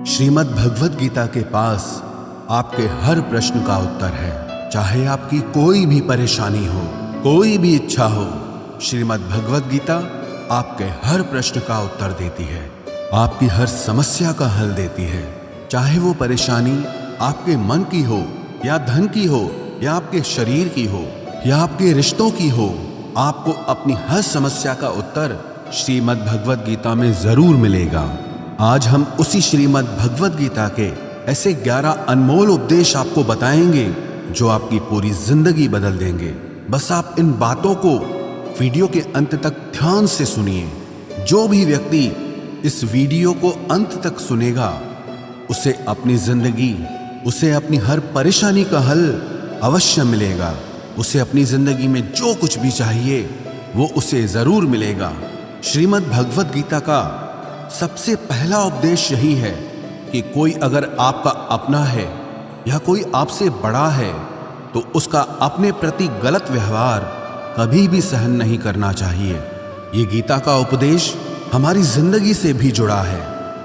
श्रीमद् भगवद गीता के पास आपके हर प्रश्न का उत्तर है। चाहे आपकी कोई भी परेशानी हो, कोई भी इच्छा हो, श्रीमद् भगवद गीता आपके हर प्रश्न का उत्तर देती है, आपकी हर समस्या का हल देती है। चाहे वो परेशानी आपके मन की हो या धन की हो या आपके शरीर की हो या आपके रिश्तों की हो, आपको अपनी हर समस्या का उत्तर श्रीमद् भगवद गीता में जरूर मिलेगा। आज हम उसी श्रीमद् भगवद गीता के ऐसे 11 अनमोल उपदेश आपको बताएंगे जो आपकी पूरी जिंदगी बदल देंगे। बस आप इन बातों को वीडियो के अंत तक ध्यान से सुनिए। जो भी व्यक्ति इस वीडियो को अंत तक सुनेगा उसे अपनी जिंदगी, उसे अपनी हर परेशानी का हल अवश्य मिलेगा। उसे अपनी जिंदगी में जो कुछ भी चाहिए वो उसे जरूर मिलेगा। श्रीमद् भगवद गीता का सबसे पहला उपदेश यही है कि कोई अगर आपका अपना है या कोई आपसे बड़ा है तो उसका अपने प्रति गलत व्यवहार कभी भी सहन नहीं करना चाहिए। ये गीता का उपदेश हमारी जिंदगी से भी जुड़ा है।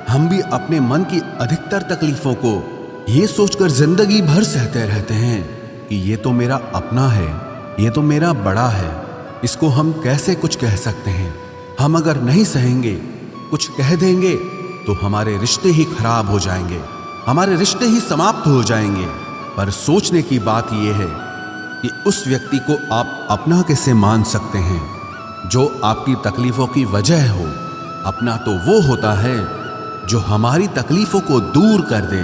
हम भी अपने मन की अधिकतर तकलीफों को ये सोचकर जिंदगी भर सहते रहते हैं कि ये तो मेरा अपना है, ये तो मेरा बड़ा है, इसको हम कैसे कुछ कह सकते हैं। हम अगर नहीं सहेंगे, कुछ कह देंगे तो हमारे रिश्ते ही खराब हो जाएंगे, हमारे रिश्ते ही समाप्त हो जाएंगे। पर सोचने की बात यह है कि उस व्यक्ति को आप अपना कैसे मान सकते हैं जो आपकी तकलीफों की वजह हो। अपना तो वो होता है जो हमारी तकलीफों को दूर कर दे।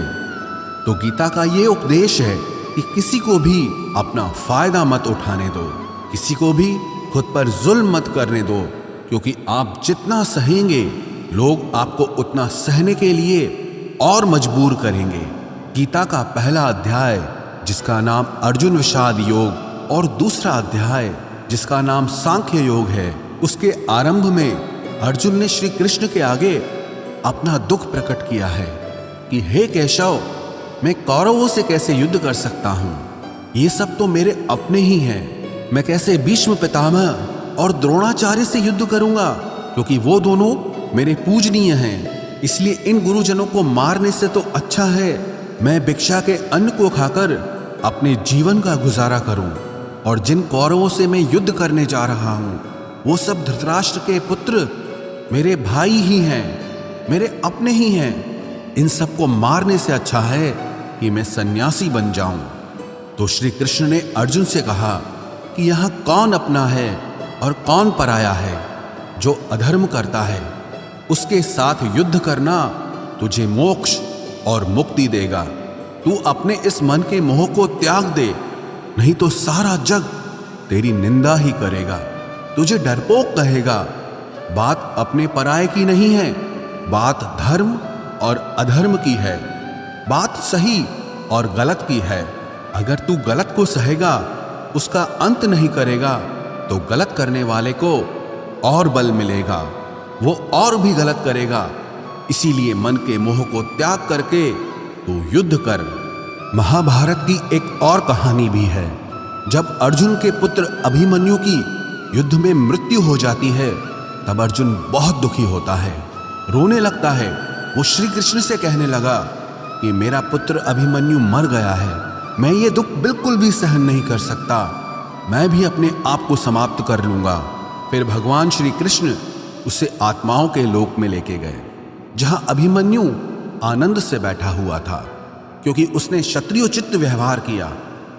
तो गीता का ये उपदेश है कि किसी को भी अपना फायदा मत उठाने दो, किसी को भी खुद पर जुल्म मत करने दो, क्योंकि आप जितना सहेंगे लोग आपको उतना सहने के लिए और मजबूर करेंगे। गीता का पहला अध्याय जिसका नाम अर्जुन विषाद योग और दूसरा अध्याय जिसका नाम सांख्य योग है, उसके आरंभ में अर्जुन ने श्री कृष्ण के आगे अपना दुख प्रकट किया है कि हे केशव, मैं कौरवों से कैसे युद्ध कर सकता हूं? ये सब तो मेरे अपने ही हैं। मैं कैसे भीष्म पितामह और द्रोणाचार्य से युद्ध करूंगा, क्योंकि वो दोनों मेरे पूजनीय हैं। इसलिए इन गुरुजनों को मारने से तो अच्छा है मैं भिक्षा के अन्न को खाकर अपने जीवन का गुजारा करूं। और जिन कौरवों से मैं युद्ध करने जा रहा हूं वो सब धृतराष्ट्र के पुत्र मेरे भाई ही हैं, मेरे अपने ही हैं। इन सबको मारने से अच्छा है कि मैं सन्यासी बन जाऊं। तो श्री कृष्ण ने अर्जुन से कहा कि यहां कौन अपना है और कौन पराया है। जो अधर्म करता है उसके साथ युद्ध करना तुझे मोक्ष और मुक्ति देगा। तू अपने इस मन के मोह को त्याग दे, नहीं तो सारा जग तेरी निंदा ही करेगा, तुझे डरपोक कहेगा। बात अपने पराये की नहीं है, बात धर्म और अधर्म की है, बात सही और गलत की है। अगर तू गलत को सहेगा, उसका अंत नहीं करेगा, तो गलत करने वाले को और बल मिलेगा, वो और भी गलत करेगा। इसीलिए मन के मोह को त्याग करके तू युद्ध कर। महाभारत की एक और कहानी भी है। जब अर्जुन के पुत्र अभिमन्यु की युद्ध में मृत्यु हो जाती है तब अर्जुन बहुत दुखी होता है, रोने लगता है। वो श्री कृष्ण से कहने लगा कि मेरा पुत्र अभिमन्यु मर गया है, मैं ये दुख बिल्कुल भी सहन नहीं कर सकता, मैं भी अपने आप को समाप्त कर लूंगा। फिर भगवान श्री कृष्ण उसे आत्माओं के लोक में लेके गए, जहां अभिमन्यु आनंद से बैठा हुआ था, क्योंकि उसने क्षत्रियोचित व्यवहार किया,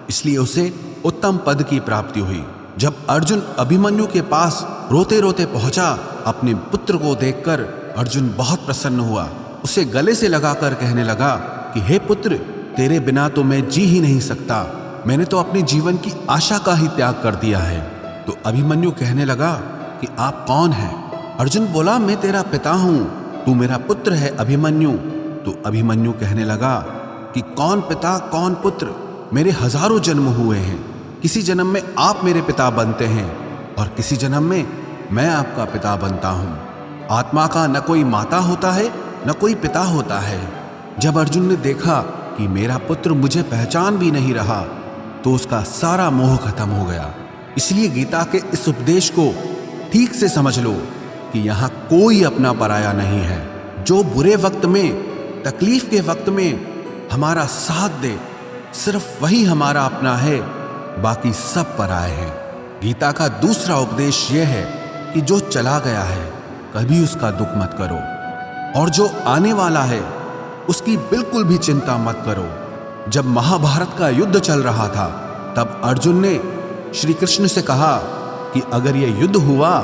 इसलिए उसे उत्तम पद की प्राप्ति हुई। जब अर्जुन अभिमन्यु के पास रोते रोते पहुंचा, अपने पुत्र को देखकर अर्जुन बहुत प्रसन्न हुआ। उसे गले से लगाकर कहने लगा कि हे पुत्र, तेरे बिना तो मैं जी ही नहीं सकता, मैंने तो अपने जीवन की आशा का ही त्याग कर दिया है। तो अभिमन्यु कहने लगा कि आप कौन हैं? अर्जुन बोला, मैं तेरा पिता हूं, तू मेरा पुत्र है अभिमन्यु। तो अभिमन्यु कहने लगा कि कौन पिता कौन पुत्र, मेरे हजारों जन्म हुए हैं, किसी जन्म में आप मेरे पिता बनते हैं और किसी जन्म में मैं आपका पिता बनता हूं। आत्मा का न कोई माता होता है न कोई पिता होता है। जब अर्जुन ने देखा कि मेरा पुत्र मुझे पहचान भी नहीं रहा तो उसका सारा मोह खत्म हो गया। इसलिए गीता के इस उपदेश को ठीक से समझ लो कि यहाँ कोई अपना पराया नहीं है। जो बुरे वक्त में तकलीफ के वक्त में हमारा साथ दे, सिर्फ वही हमारा अपना है, बाकी सब पराए हैं। गीता का दूसरा उपदेश यह है कि जो चला गया है कभी उसका दुख मत करो, और जो आने वाला है उसकी बिल्कुल भी चिंता मत करो। जब महाभारत का युद्ध चल रहा था तब अर्जुन ने श्री कृष्ण से कहा कि अगर यह युद्ध हुआ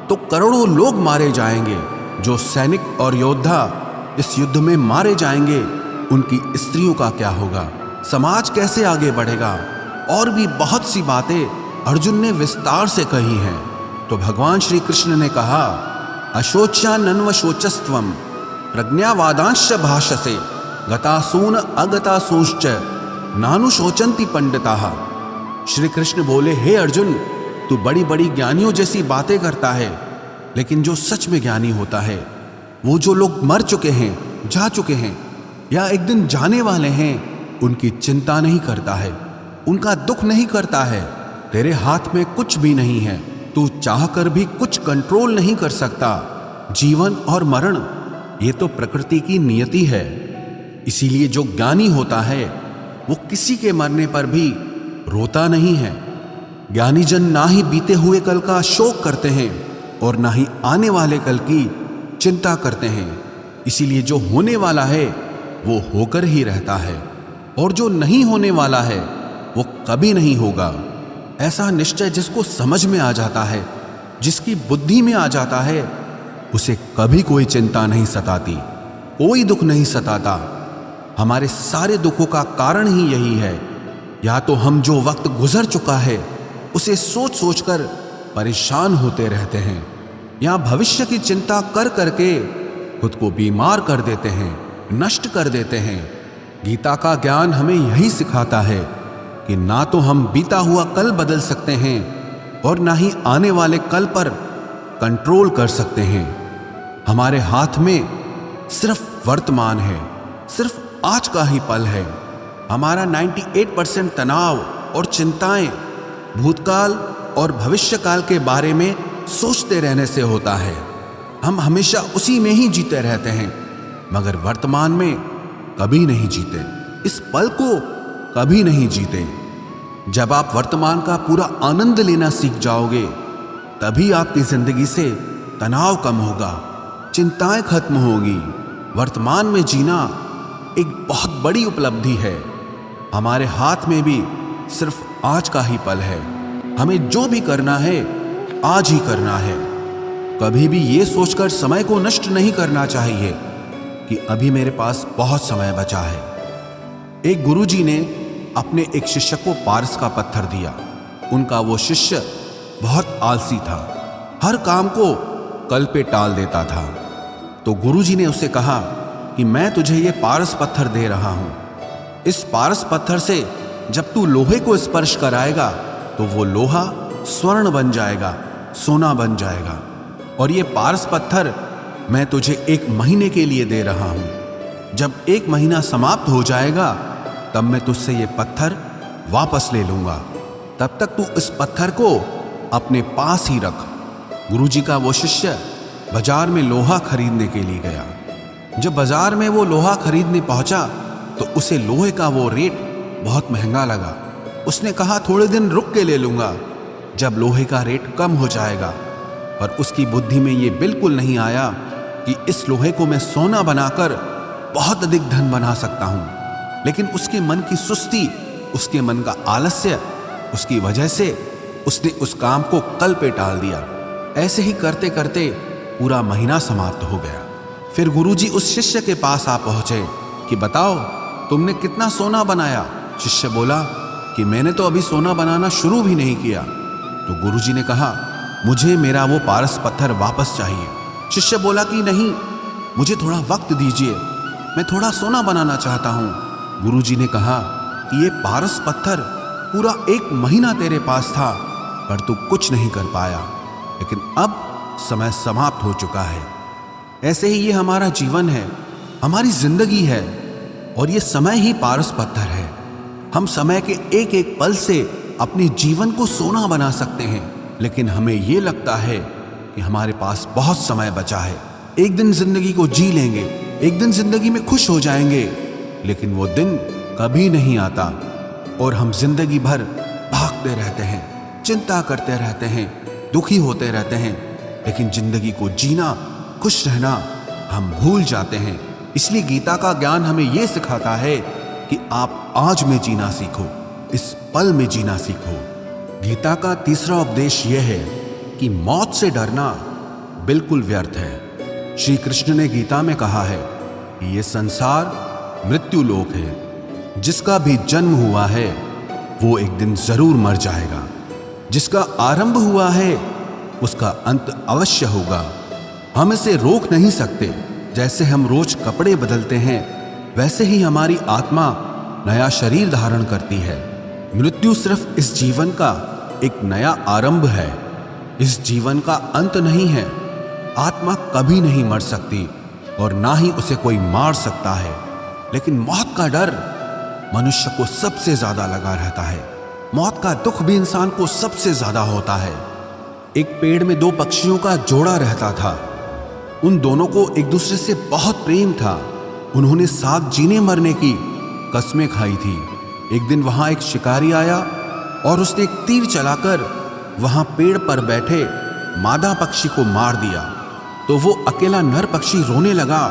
तो करोड़ों लोग मारे जाएंगे। जो सैनिक और योद्धा इस युद्ध में मारे जाएंगे उनकी स्त्रियों का क्या होगा, समाज कैसे आगे बढ़ेगा। और भी बहुत सी बातें अर्जुन ने विस्तार से कही हैं। तो भगवान श्री कृष्ण ने कहा, अशोच्यानन्व शोचस्त्वम प्रज्ञावादांश भाषसे गतासून अगतासूश्च नानुशोचन्ति पंडिताः। श्री कृष्ण बोले, हे अर्जुन, तू बड़ी बड़ी ज्ञानियों जैसी बातें करता है, लेकिन जो सच में ज्ञानी होता है, वो जो लोग मर चुके हैं, जा चुके हैं या एक दिन जाने वाले हैं, उनकी चिंता नहीं करता है, उनका दुख नहीं करता है। तेरे हाथ में कुछ भी नहीं है, तू चाहकर भी कुछ कंट्रोल नहीं कर सकता। जीवन और मरण ये तो प्रकृति की नियति है। इसीलिए जो ज्ञानी होता है वो किसी के मरने पर भी रोता नहीं है। ज्ञानी जन ना ही बीते हुए कल का शोक करते हैं और ना ही आने वाले कल की चिंता करते हैं। इसीलिए जो होने वाला है वो होकर ही रहता है, और जो नहीं होने वाला है वो कभी नहीं होगा। ऐसा निश्चय जिसको समझ में आ जाता है, जिसकी बुद्धि में आ जाता है, उसे कभी कोई चिंता नहीं सताती, कोई दुख नहीं सताता। हमारे सारे दुखों का कारण ही यही है। या तो हम जो वक्त गुजर चुका है उसे सोच सोचकर परेशान होते रहते हैं, या भविष्य की चिंता कर करके खुद को बीमार कर देते हैं, नष्ट कर देते हैं। गीता का ज्ञान हमें यही सिखाता है कि ना तो हम बीता हुआ कल बदल सकते हैं और ना ही आने वाले कल पर कंट्रोल कर सकते हैं। हमारे हाथ में सिर्फ वर्तमान है, सिर्फ आज का ही पल है। हमारा 98% तनाव और चिंताएं भूतकाल और भविष्यकाल के बारे में सोचते रहने से होता है। हम हमेशा उसी में ही जीते रहते हैं, मगर वर्तमान में कभी नहीं जीते, इस पल को कभी नहीं जीते। जब आप वर्तमान का पूरा आनंद लेना सीख जाओगे, तभी आपकी जिंदगी से तनाव कम होगा, चिंताएं खत्म होगी। वर्तमान में जीना एक बहुत बड़ी उपलब्धि है। हमारे हाथ में भी सिर्फ आज का ही पल है। हमें जो भी करना है आज ही करना है। कभी भी ये सोचकर समय को नष्ट नहीं करना चाहिए कि अभी मेरे पास बहुत समय बचा है। एक गुरुजी ने अपने एक शिष्य को पारस का पत्थर दिया। उनका वो शिष्य बहुत आलसी था, हर काम को कल पे टाल देता था। तो गुरुजी ने उसे कहा कि मैं तुझे ये पारस पत्थर दे रहा हूं। इस पारस पत्थर से जब तू लोहे को स्पर्श कराएगा तो वो लोहा स्वर्ण बन जाएगा, सोना बन जाएगा। और ये पारस पत्थर मैं तुझे 1 महीने के लिए दे रहा हूं। जब 1 महीना समाप्त हो जाएगा तब मैं तुझसे ये पत्थर वापस ले लूंगा। तब तक तू इस पत्थर को अपने पास ही रख। गुरुजी का वो शिष्य बाजार में लोहा खरीदने के लिए गया। जब बाजार में वो लोहा खरीदने पहुंचा तो उसे लोहे का वो रेट बहुत महंगा लगा। उसने कहा थोड़े दिन रुक के ले लूंगा, जब लोहे का रेट कम हो जाएगा। पर उसकी बुद्धि में ये बिल्कुल नहीं आया कि इस लोहे को मैं सोना बनाकर बहुत अधिक धन बना सकता हूं। लेकिन उसके मन की सुस्ती, उसके मन का आलस्य, उसकी वजह से उसने उस काम को कल पे टाल दिया। ऐसे ही करते करते पूरा महीना समाप्त हो गया। फिर गुरुजी उस शिष्य के पास आ पहुंचे कि बताओ तुमने कितना सोना बनाया। शिष्य बोला कि मैंने तो अभी सोना बनाना शुरू भी नहीं किया। तो गुरुजी ने कहा मुझे मेरा वो पारस पत्थर वापस चाहिए। शिष्य बोला कि नहीं, मुझे थोड़ा वक्त दीजिए, मैं थोड़ा सोना बनाना चाहता हूँ। गुरुजी ने कहा कि ये पारस पत्थर पूरा 1 महीना तेरे पास था, पर तू कुछ नहीं कर पाया, लेकिन अब समय समाप्त हो चुका है। ऐसे ही ये हमारा जीवन है, हमारी जिंदगी है, और ये समय ही पारस पत्थर है। हम समय के एक एक पल से अपने जीवन को सोना बना सकते हैं, लेकिन हमें ये लगता है कि हमारे पास बहुत समय बचा है, एक दिन जिंदगी को जी लेंगे, एक दिन जिंदगी में खुश हो जाएंगे, लेकिन वो दिन कभी नहीं आता और हम जिंदगी भर भागते रहते हैं, चिंता करते रहते हैं, दुखी होते रहते हैं, लेकिन जिंदगी को जीना, खुश रहना हम भूल जाते हैं। इसलिए गीता का ज्ञान हमें यह सिखाता है कि आप आज में जीना सीखो, इस पल में जीना सीखो। गीता का तीसरा उपदेश यह है कि मौत से डरना बिल्कुल व्यर्थ है। श्री कृष्ण ने गीता में कहा है कि यह संसार मृत्यु लोक है। जिसका भी जन्म हुआ है वो एक दिन जरूर मर जाएगा। जिसका आरंभ हुआ है उसका अंत अवश्य होगा। हम इसे रोक नहीं सकते। जैसे हम रोज कपड़े बदलते हैं, वैसे ही हमारी आत्मा नया शरीर धारण करती है। मृत्यु सिर्फ इस जीवन का एक नया आरंभ है, इस जीवन का अंत नहीं है। आत्मा कभी नहीं मर सकती और ना ही उसे कोई मार सकता है, लेकिन मौत का डर मनुष्य को सबसे ज्यादा लगा रहता है। मौत का दुख भी इंसान को सबसे ज्यादा होता है। एक पेड़ में दो पक्षियों का जोड़ा रहता था। उन दोनों को एक दूसरे से बहुत प्रेम था। उन्होंने साथ जीने मरने की कस्में खाई थी। एक दिन वहां एक शिकारी आया और उसने एक तीर चलाकर वहां पेड़ पर बैठे मादा पक्षी को मार दिया। तो वो अकेला नर पक्षी रोने लगा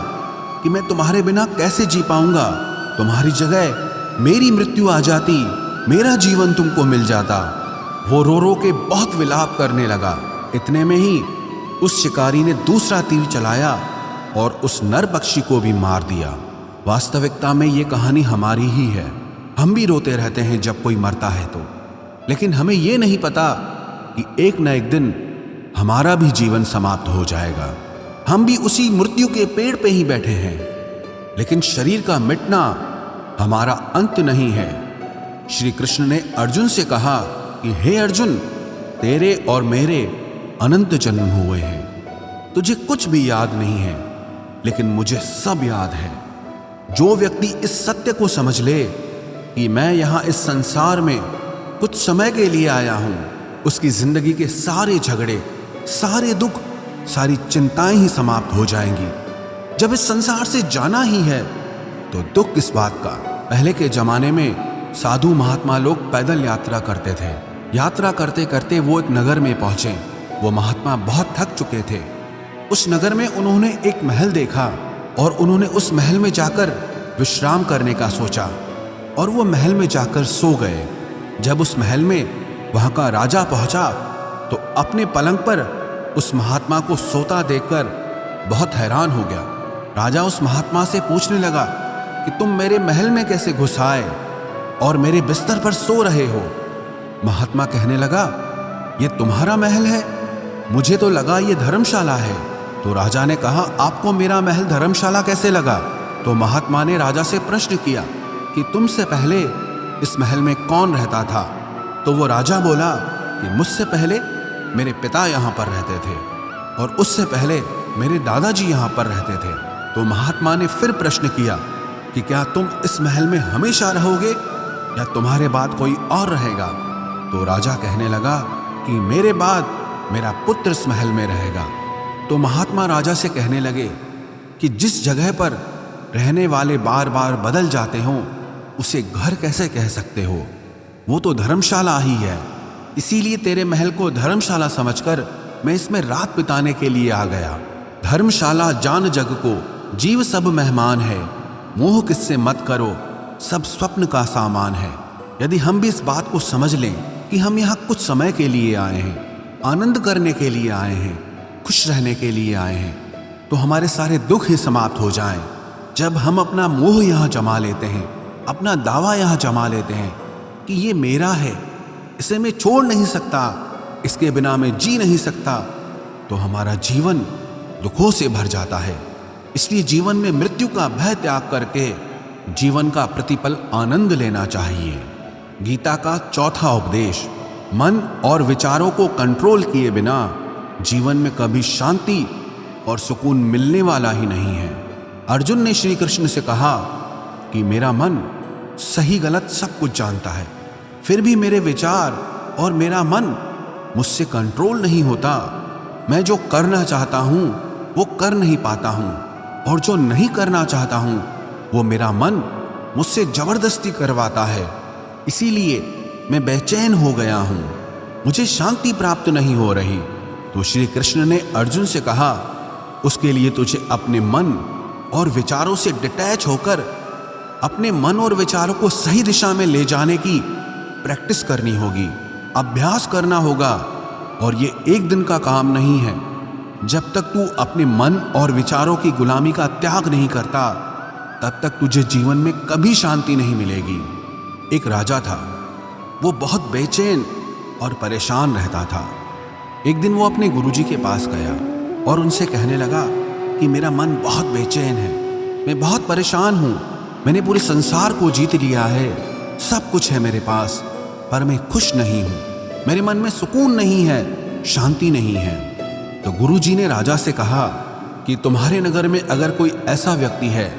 कि मैं तुम्हारे बिना कैसे जी पाऊंगा। तुम्हारी जगह मेरी मृत्यु आ जाती, मेरा जीवन तुमको मिल जाता। वो रो रो के बहुत विलाप करने लगा। इतने में ही उस शिकारी ने दूसरा तीर चलाया और उस नर पक्षी को भी मार दिया। वास्तविकता में ये कहानी हमारी ही है। हम भी रोते रहते हैं जब कोई मरता है तो, लेकिन हमें ये नहीं पता कि एक न एक दिन हमारा भी जीवन समाप्त हो जाएगा। हम भी उसी मृत्यु के पेड़ पे ही बैठे हैं, लेकिन शरीर का मिटना हमारा अंत नहीं है। श्री कृष्ण ने अर्जुन से कहा कि हे अर्जुन, तेरे और मेरे अनंत जन्म हुए हैं। तुझे कुछ भी याद नहीं है, लेकिन मुझे सब याद है। जो व्यक्ति इस सत्य को समझ ले कि मैं यहां इस संसार में कुछ समय के लिए आया हूं, उसकी जिंदगी के सारे झगड़े, सारे दुख, सारी चिंताएं ही समाप्त हो जाएंगी। जब इस संसार से जाना ही है तो दुख किस बात का। पहले के जमाने में साधु महात्मा लोग पैदल यात्रा करते थे। यात्रा करते करते वो एक नगर में पहुंचे। वो महात्मा बहुत थक चुके थे। उस नगर में उन्होंने एक महल देखा और उन्होंने उस महल में जाकर विश्राम करने का सोचा और वो महल में जाकर सो गए। जब उस महल में वहां का राजा पहुंचा तो अपने पलंग पर उस महात्मा को सोता देखकर बहुत हैरान हो गया। राजा उस महात्मा से पूछने लगा कि तुम मेरे महल में कैसे घुस आए और मेरे बिस्तर पर सो रहे हो। महात्मा कहने लगा, ये तुम्हारा महल है? मुझे तो लगा ये धर्मशाला है। तो राजा ने कहा, आपको मेरा महल धर्मशाला कैसे लगा? तो महात्मा ने राजा से प्रश्न किया कि तुमसे पहले इस महल में कौन रहता था? तो वो राजा बोला कि मुझसे पहले मेरे पिता यहाँ पर रहते थे और उससे पहले मेरे दादाजी यहाँ पर रहते थे। तो महात्मा ने फिर प्रश्न किया कि क्या तुम इस महल में हमेशा रहोगे या तुम्हारे बाद कोई और रहेगा? तो राजा कहने लगा कि मेरे बाद मेरा पुत्र इस महल में रहेगा। तो महात्मा राजा से कहने लगे कि जिस जगह पर रहने वाले बार बार बदल जाते हों उसे घर कैसे कह सकते हो? वो तो धर्मशाला ही है। इसीलिए तेरे महल को धर्मशाला समझकर मैं इसमें रात बिताने के लिए आ गया। धर्मशाला जान जग को, जीव सब मेहमान है। मोह किससे मत करो, सब स्वप्न का सामान है। यदि हम भी इस बात को समझ लें कि हम यहाँ कुछ समय के लिए आए हैं, आनंद करने के लिए आए हैं, खुश रहने के लिए आए हैं, तो हमारे सारे दुख ही समाप्त हो जाएं। जब हम अपना मोह यहाँ जमा लेते हैं, अपना दावा यहाँ जमा लेते हैं कि ये मेरा है, इसे मैं छोड़ नहीं सकता, इसके बिना मैं जी नहीं सकता, तो हमारा जीवन दुखों से भर जाता है। इसलिए जीवन में मृत्यु का भय त्याग करके जीवन का प्रतिपल आनंद लेना चाहिए। गीता का चौथा उपदेश, मन और विचारों को कंट्रोल किए बिना जीवन में कभी शांति और सुकून मिलने वाला ही नहीं है। अर्जुन ने श्री कृष्ण से कहा कि मेरा मन सही गलत सब कुछ जानता है, फिर भी मेरे विचार और मेरा मन मुझसे कंट्रोल नहीं होता। मैं जो करना चाहता हूं वो कर नहीं पाता हूं। और जो नहीं करना चाहता हूं वो मेरा मन मुझसे जबरदस्ती करवाता है। इसीलिए मैं बेचैन हो गया हूं, मुझे शांति प्राप्त नहीं हो रही। तो श्री कृष्ण ने अर्जुन से कहा, उसके लिए तुझे अपने मन और विचारों से डिटैच होकर अपने मन और विचारों को सही दिशा में ले जाने की प्रैक्टिस करनी होगी, अभ्यास करना होगा। और ये एक दिन का काम नहीं है। जब तक तू अपने मन और विचारों की गुलामी का त्याग नहीं करता, तब तक तुझे जीवन में कभी शांति नहीं मिलेगी। एक राजा था, वो बहुत बेचैन और परेशान रहता था। एक दिन वो अपने गुरुजी के पास गया और उनसे कहने लगा कि मेरा मन बहुत बेचैन है, मैं बहुत परेशान हूँ, मैंने पूरे संसार को जीत लिया है, सब कुछ है मेरे पास, पर मैं खुश नहीं हूँ, मेरे मन में सुकून नहीं है, शांति नहीं है। तो गुरुजी ने राजा से कहा कि तुम्हारे नगर में अगर कोई ऐसा व्यक्ति है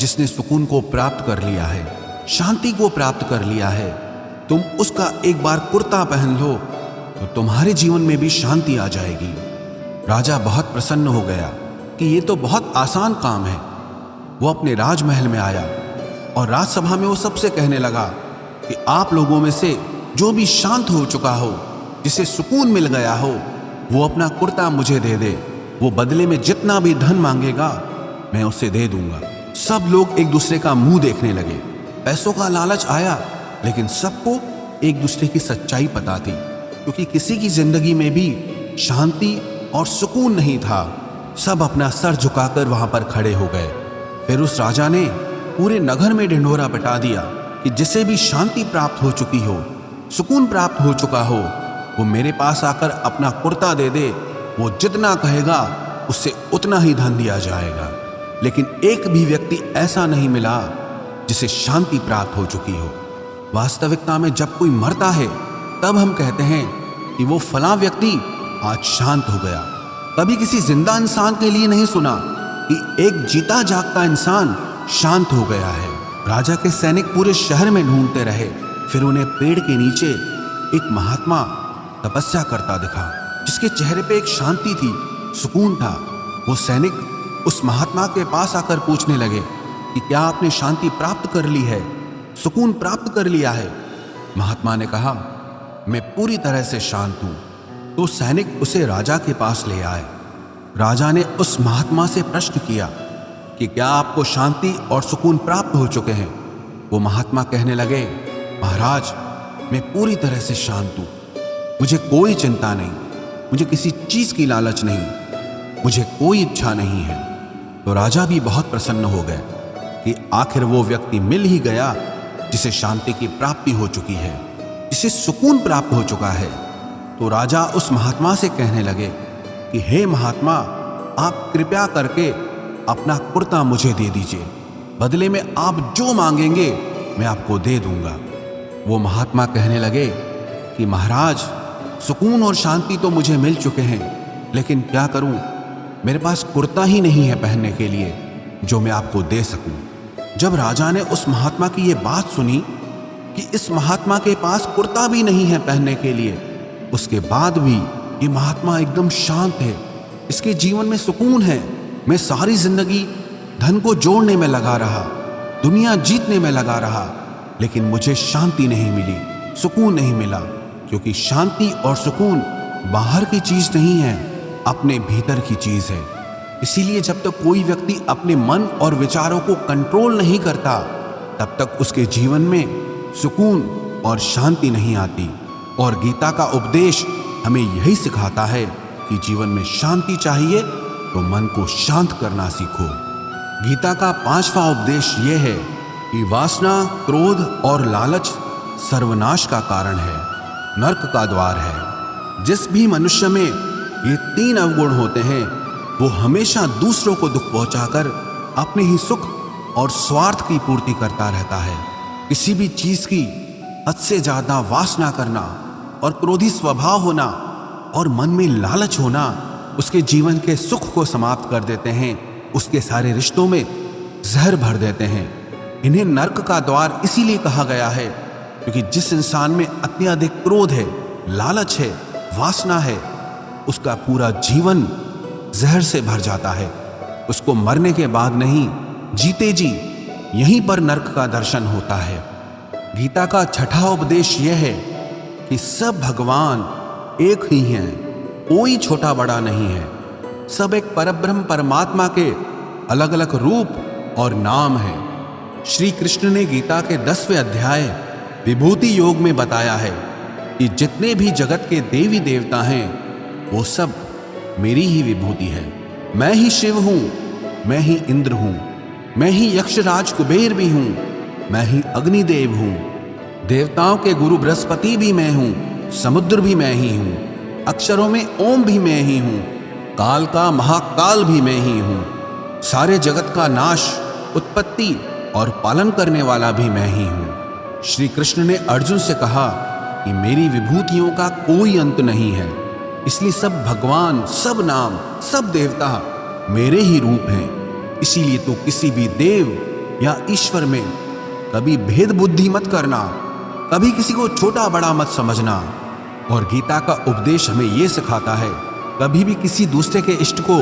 जिसने सुकून को प्राप्त कर लिया है, शांति को प्राप्त कर लिया है, तुम उसका एक बार कुर्ता पहन लो तो तुम्हारे जीवन में भी शांति आ जाएगी। राजा बहुत प्रसन्न हो गया कि ये तो बहुत आसान काम है। वो अपने राजमहल में आया और राजसभा में वो सबसे कहने लगा कि आप लोगों में से जो भी शांत हो चुका हो, जिसे सुकून मिल गया हो, वो अपना कुर्ता मुझे दे दे। वो बदले में जितना भी धन मांगेगा मैं उसे दे दूंगा। सब लोग एक दूसरे का मुंह देखने लगे। पैसों का लालच आया, लेकिन सबको एक दूसरे की सच्चाई पता थी, क्योंकि किसी की जिंदगी में भी शांति और सुकून नहीं था। सब अपना सर झुकाकर वहां पर खड़े हो गए। फिर उस राजा ने पूरे नगर में ढिंढोरा पिटा दिया कि जिसे भी शांति प्राप्त हो चुकी हो, सुकून प्राप्त हो चुका हो, वो मेरे पास आकर अपना कुर्ता दे दे। वो जितना कहेगा उससे उतना ही धन दिया जाएगा। लेकिन एक भी व्यक्ति ऐसा नहीं मिला जिसे शांति प्राप्त हो चुकी हो। वास्तविकता में जब कोई मरता है तब हम कहते हैं कि वो फलां व्यक्ति आज शांत हो गया। कभी किसी जिंदा इंसान के लिए नहीं सुना कि एक जीता जागता इंसान शांत हो गया है। राजा के सैनिक पूरे शहर में ढूंढते रहे, फिर उन्हें पेड़ के नीचे एक महात्मा तपस्या करता दिखा, जिसके चेहरे पे एक शांति थी, सुकून था। वो सैनिक उस महात्मा के पास आकर पूछने लगे कि क्या आपने शांति प्राप्त कर ली है, सुकून प्राप्त कर लिया है? महात्मा ने कहा, मैं पूरी तरह से शांत हूं। तो सैनिक उसे राजा के पास ले आए। राजा ने उस महात्मा से प्रश्न किया कि क्या आपको शांति और सुकून प्राप्त हो चुके हैं? वो महात्मा कहने लगे, महाराज, मैं पूरी तरह से शांत हूं, मुझे कोई चिंता नहीं, मुझे किसी चीज की लालच नहीं, मुझे कोई इच्छा नहीं है। तो राजा भी बहुत प्रसन्न हो गए कि आखिर वो व्यक्ति मिल ही गया जिसे शांति की प्राप्ति हो चुकी है, जिसे सुकून प्राप्त हो चुका है। तो राजा उस महात्मा से कहने लगे कि हे महात्मा, आप कृपया करके अपना कुर्ता मुझे दे दीजिए, बदले में आप जो मांगेंगे मैं आपको दे दूंगा। वो महात्मा कहने लगे कि महाराज, सुकून और शांति तो मुझे मिल चुके हैं, लेकिन क्या करूं, मेरे पास कुर्ता ही नहीं है पहनने के लिए जो मैं आपको दे सकूं। जब राजा ने उस महात्मा की ये बात सुनी कि इस महात्मा के पास कुर्ता भी नहीं है पहनने के लिए, उसके बाद भी ये महात्मा एकदम शांत है, इसके जीवन में सुकून है, मैं सारी जिंदगी धन को जोड़ने में लगा रहा, दुनिया जीतने में लगा रहा, लेकिन मुझे शांति नहीं मिली, सुकून नहीं मिला। क्योंकि शांति और सुकून बाहर की चीज नहीं है, अपने भीतर की चीज है। इसीलिए जब तक कोई व्यक्ति अपने मन और विचारों को कंट्रोल नहीं करता, तब तक उसके जीवन में सुकून और शांति नहीं आती। और गीता का उपदेश हमें यही सिखाता है कि जीवन में शांति चाहिए तो मन को शांत करना सीखो। गीता का 5वां उपदेश यह है कि वासना, क्रोध और लालच सर्वनाश का कारण है, नरक का द्वार है। जिस भी मनुष्य में ये 3 अवगुण होते हैं, वो हमेशा दूसरों को दुख पहुंचाकर अपने ही सुख और स्वार्थ की पूर्ति करता रहता है। किसी भी चीज की हद से ज्यादा वासना करना और क्रोधी स्वभाव होना और मन में लालच होना उसके जीवन के सुख को समाप्त कर देते हैं, उसके सारे रिश्तों में जहर भर देते हैं। इन्हें नरक का द्वार इसीलिए कहा गया है क्योंकि जिस इंसान में अत्यधिक क्रोध है, लालच है, वासना है, उसका पूरा जीवन जहर से भर जाता है, उसको मरने के बाद नहीं, जीते जी यहीं पर नरक का दर्शन होता है। गीता का छठा उपदेश यह है कि सब भगवान एक ही हैं, कोई छोटा बड़ा नहीं है। सब एक परब्रह्म परमात्मा के अलग अलग रूप और नाम हैं। श्री कृष्ण ने गीता के 10वें अध्याय विभूति योग में बताया है कि जितने भी जगत के देवी देवता हैं वो सब मेरी ही विभूति है। मैं ही शिव हूं, मैं ही इंद्र हूं, मैं ही यक्षराज कुबेर भी हूं, मैं ही अग्निदेव हूं, देवताओं के गुरु बृहस्पति भी मैं हूं, समुद्र भी मैं ही हूं, अक्षरों में ओम भी मैं ही हूं, काल का महाकाल भी मैं ही हूं, सारे जगत का नाश, उत्पत्ति और पालन करने वाला भी मैं ही हूं। श्री कृष्ण ने अर्जुन से कहा कि मेरी विभूतियों का कोई अंत नहीं है, इसलिए सब भगवान, सब नाम, सब देवता मेरे ही रूप हैं। इसीलिए तो किसी भी देव या ईश्वर में कभी भेद बुद्धि मत करना, कभी किसी को छोटा बड़ा मत समझना। और गीता का उपदेश हमें यह सिखाता है कभी भी किसी दूसरे के इष्ट को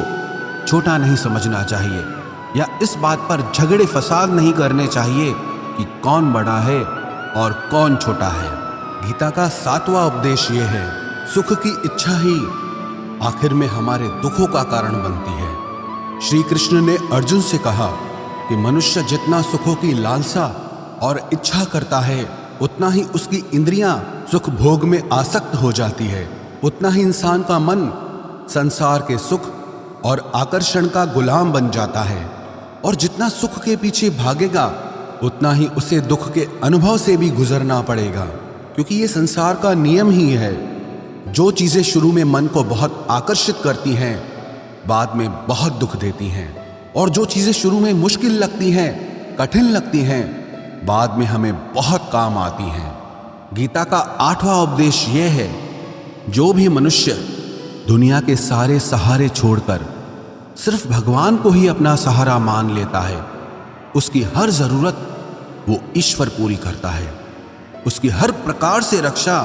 छोटा नहीं समझना चाहिए, या इस बात पर झगड़े फसाद नहीं करने चाहिए कि कौन बड़ा है और कौन छोटा है। गीता का 7वां उपदेश यह है, सुख की इच्छा ही आखिर में हमारे दुखों का कारण बनती है। श्री कृष्ण ने अर्जुन से कहा कि मनुष्य जितना सुखों की लालसा और इच्छा करता है उतना ही उसकी इंद्रियां सुख भोग में आसक्त हो जाती है, उतना ही इंसान का मन संसार के सुख और आकर्षण का गुलाम बन जाता है। और जितना सुख के पीछे भागेगा उतना ही उसे दुख के अनुभव से भी गुजरना पड़ेगा, क्योंकि ये संसार का नियम ही है। जो चीजें शुरू में मन को बहुत आकर्षित करती हैं बाद में बहुत दुख देती हैं, और जो चीजें शुरू में मुश्किल लगती हैं, कठिन लगती हैं, बाद में हमें बहुत काम आती हैं। गीता का 8वां उपदेश यह है, जो भी मनुष्य दुनिया के सारे सहारे छोड़कर सिर्फ भगवान को ही अपना सहारा मान लेता है, उसकी हर जरूरत वो ईश्वर पूरी करता है, उसकी हर प्रकार से रक्षा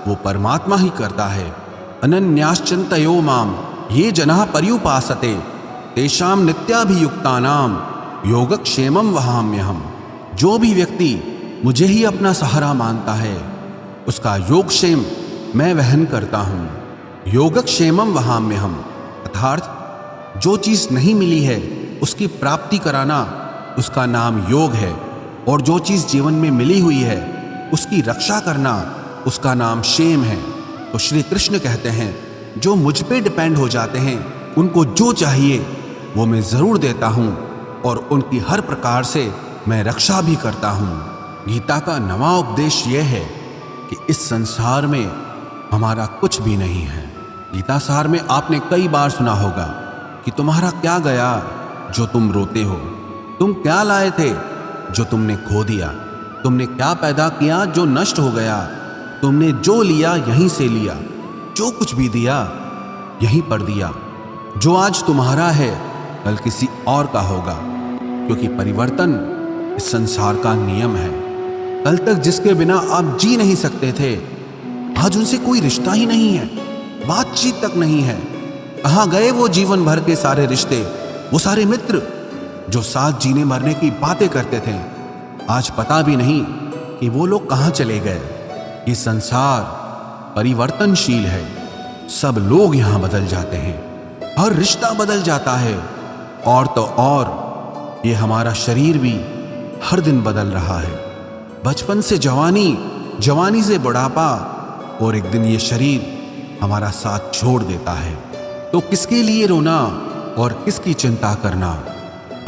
वो परमात्मा ही करता है। अनन्याश्चिन्तयो माम ये जनाः पर्युपासते तेषां नित्याभियुक्तानां योगक्षेमं वहाम्यहम्। जो भी व्यक्ति मुझे ही अपना सहारा मानता है उसका योगक्षेम मैं वहन करता हूँ। योगक्षेमं वहाम्यहम् अर्थात जो चीज नहीं मिली है उसकी प्राप्ति कराना उसका नाम योग है, और जो चीज जीवन में मिली हुई है उसकी रक्षा करना उसका नाम क्षेम है। तो श्री कृष्ण कहते हैं, जो मुझ पे डिपेंड हो जाते हैं उनको जो चाहिए वो मैं जरूर देता हूँ, और उनकी हर प्रकार से मैं रक्षा भी करता हूँ। गीता का 9वां उपदेश यह है कि इस संसार में हमारा कुछ भी नहीं है। गीता सार में आपने कई बार सुना होगा कि तुम्हारा क्या गया जो तुम रोते हो, तुम क्या लाए थे जो तुमने खो दिया, तुमने क्या पैदा किया जो नष्ट हो गया, तुमने जो लिया यहीं से लिया, जो कुछ भी दिया यहीं पर दिया। जो आज तुम्हारा है कल किसी और का होगा, क्योंकि परिवर्तन इस संसार का नियम है। कल तक जिसके बिना आप जी नहीं सकते थे आज उनसे कोई रिश्ता ही नहीं है, बातचीत तक नहीं है। कहाँ गए वो जीवन भर के सारे रिश्ते, वो सारे मित्र जो साथ जीने मरने की बातें करते थे, आज पता भी नहीं कि वो लोग कहाँ चले गए। ये संसार परिवर्तनशील है, सब लोग यहाँ बदल जाते हैं, हर रिश्ता बदल जाता है, और तो और ये हमारा शरीर भी हर दिन बदल रहा है। बचपन से जवानी, जवानी से बुढ़ापा, और एक दिन ये शरीर हमारा साथ छोड़ देता है। तो किसके लिए रोना और किसकी चिंता करना।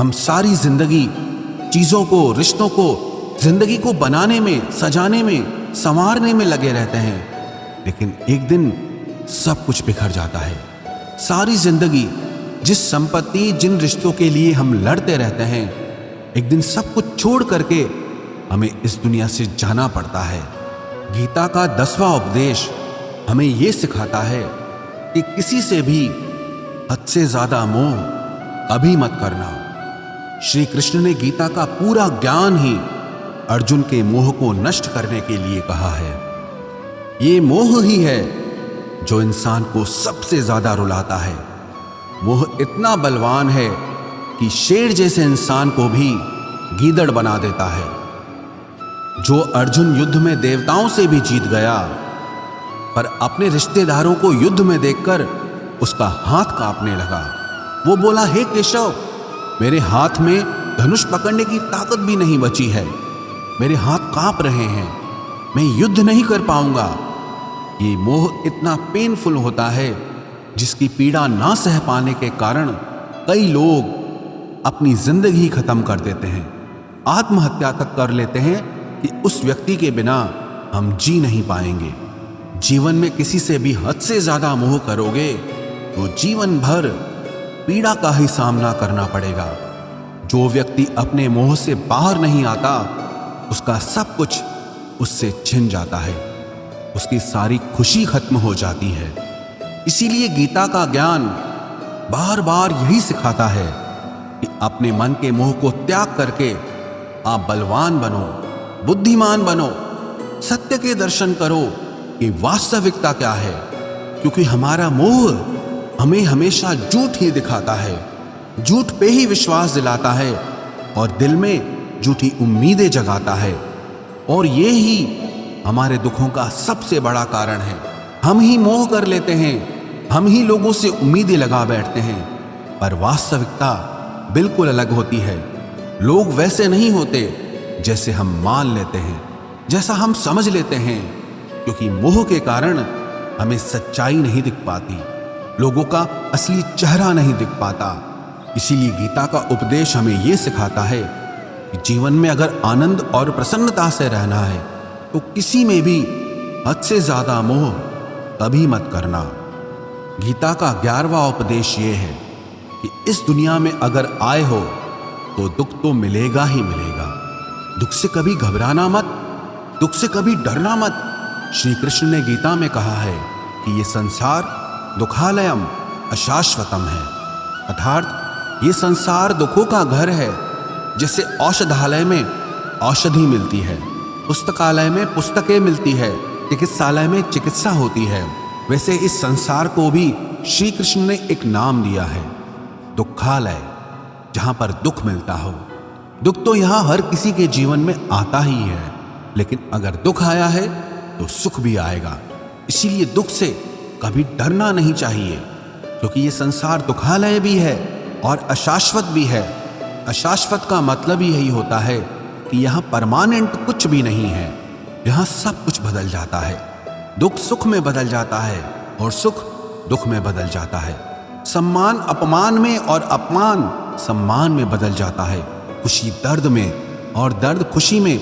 हम सारी जिंदगी चीजों को, रिश्तों को, जिंदगी को बनाने में, सजाने में, संवारने में लगे रहते हैं, लेकिन एक दिन सब कुछ बिखर जाता है। सारी जिंदगी जिस संपत्ति, जिन रिश्तों के लिए हम लड़ते रहते हैं, एक दिन सब कुछ छोड़ करके हमें इस दुनिया से जाना पड़ता है। गीता का 10वां उपदेश हमें यह सिखाता है कि किसी से भी हद से ज्यादा मोह कभी मत करना। श्री कृष्ण ने गीता का पूरा ज्ञान ही अर्जुन के मोह को नष्ट करने के लिए कहा है। ये मोह ही है जो इंसान को सबसे ज्यादा रुलाता है। मोह इतना बलवान है कि शेर जैसे इंसान को भी गीदड़ बना देता है। जो अर्जुन युद्ध में देवताओं से भी जीत गया, पर अपने रिश्तेदारों को युद्ध में देखकर उसका हाथ कांपने लगा। वो बोला, हे केशव, मेरे हाथ में धनुष पकड़ने की ताकत भी नहीं बची है, मेरे हाथ कांप रहे हैं, मैं युद्ध नहीं कर पाऊंगा। ये मोह इतना पेनफुल होता है जिसकी पीड़ा ना सह पाने के कारण कई लोग अपनी जिंदगी खत्म कर देते हैं, आत्महत्या तक कर लेते हैं कि उस व्यक्ति के बिना हम जी नहीं पाएंगे। जीवन में किसी से भी हद से ज्यादा मोह करोगे तो जीवन भर पीड़ा का ही सामना करना पड़ेगा। जो व्यक्ति अपने मोह से बाहर नहीं आता, उसका सब कुछ उससे छिन जाता है, उसकी सारी खुशी खत्म हो जाती है। इसीलिए गीता का ज्ञान बार बार यही सिखाता है कि अपने मन के मोह को त्याग करके आप बलवान बनो, बुद्धिमान बनो, सत्य के दर्शन करो कि वास्तविकता क्या है। क्योंकि हमारा मोह हमें हमेशा झूठ ही दिखाता है, झूठ पे ही विश्वास दिलाता है और दिल में झूठी उम्मीदें जगाता है। और ये ही हमारे दुखों का सबसे बड़ा कारण है। हम ही मोह कर लेते हैं, हम ही लोगों से उम्मीदें लगा बैठते हैं, पर वास्तविकता बिल्कुल अलग होती है। लोग वैसे नहीं होते जैसे हम मान लेते हैं, जैसा हम समझ लेते हैं, क्योंकि मोह के कारण हमें सच्चाई नहीं दिख पाती, लोगों का असली चेहरा नहीं दिख पाता। इसीलिए गीता का उपदेश हमें यह सिखाता है कि जीवन में अगर आनंद और प्रसन्नता से रहना है तो किसी में भी हद से ज्यादा मोह कभी मत करना। गीता का 11वां उपदेश ये है कि इस दुनिया में अगर आए हो तो दुख तो मिलेगा ही मिलेगा। दुख से कभी घबराना मत, दुख से कभी डरना मत। श्री कृष्ण ने गीता में कहा है कि ये संसार दुखालयम अशाश्वतम है, अर्थात ये संसार दुखों का घर है। जैसे औषधालय में औषधि मिलती है, पुस्तकालय में पुस्तकें मिलती है, चिकित्सालय में चिकित्सा होती है, वैसे इस संसार को भी श्री कृष्ण ने एक नाम दिया है, दुखालय, जहां पर दुख मिलता हो। दुख तो यहां हर किसी के जीवन में आता ही है, लेकिन अगर दुख आया है तो सुख भी आएगा। इसीलिए दुख से कभी डरना नहीं चाहिए, क्योंकि ये संसार दुखालय भी है और अशाश्वत भी है। अशाश्वत का मतलब ही यही होता है कि यहाँ परमानेंट कुछ भी नहीं है, यहाँ सब कुछ बदल जाता है। दुख सुख में बदल जाता है और सुख दुख में बदल जाता है। सम्मान अपमान में और अपमान सम्मान में बदल जाता है। खुशी दर्द में और दर्द खुशी में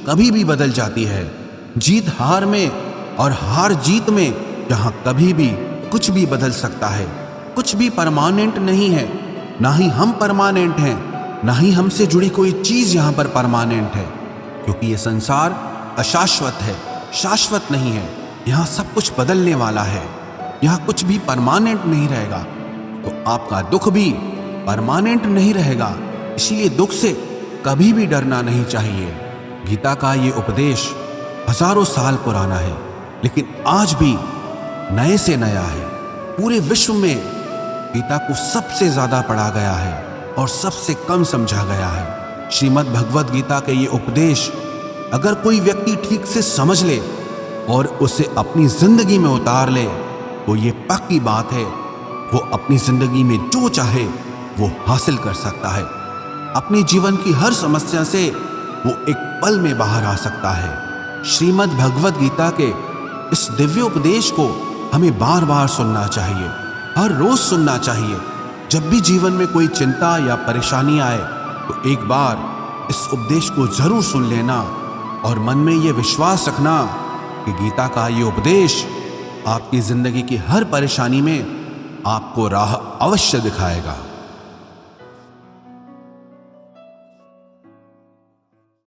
कभी भी बदल जाती है। जीत हार में और हार जीत में जहाँ कभी भी कुछ भी बदल सकता है। कुछ भी परमानेंट नहीं है, ना ही हम परमानेंट हैं, ना ही हमसे जुड़ी कोई चीज यहाँ पर परमानेंट है, क्योंकि ये संसार अशाश्वत है, शाश्वत नहीं है। यहाँ सब कुछ बदलने वाला है, यहाँ कुछ भी परमानेंट नहीं रहेगा, तो आपका दुख भी परमानेंट नहीं रहेगा। इसीलिए दुख से कभी भी डरना नहीं चाहिए। गीता का ये उपदेश हजारों साल पुराना है, लेकिन आज भी नए से नया है। पूरे विश्व में गीता को सबसे ज्यादा पढ़ा गया है और सबसे कम समझा गया है। श्रीमद् भगवद गीता के ये उपदेश अगर कोई व्यक्ति ठीक से समझ ले और उसे अपनी जिंदगी में उतार ले तो ये पक्की बात है, वो अपनी जिंदगी में जो चाहे वो हासिल कर सकता है। अपने जीवन की हर समस्या से वो एक पल में बाहर आ सकता है। श्रीमद् भगवद गीता के इस दिव्य उपदेश को हमें बार बार सुनना चाहिए, हर रोज सुनना चाहिए। जब भी जीवन में कोई चिंता या परेशानी आए तो एक बार इस उपदेश को जरूर सुन लेना और मन में ये विश्वास रखना कि गीता का ये उपदेश आपकी जिंदगी की हर परेशानी में आपको राह अवश्य दिखाएगा।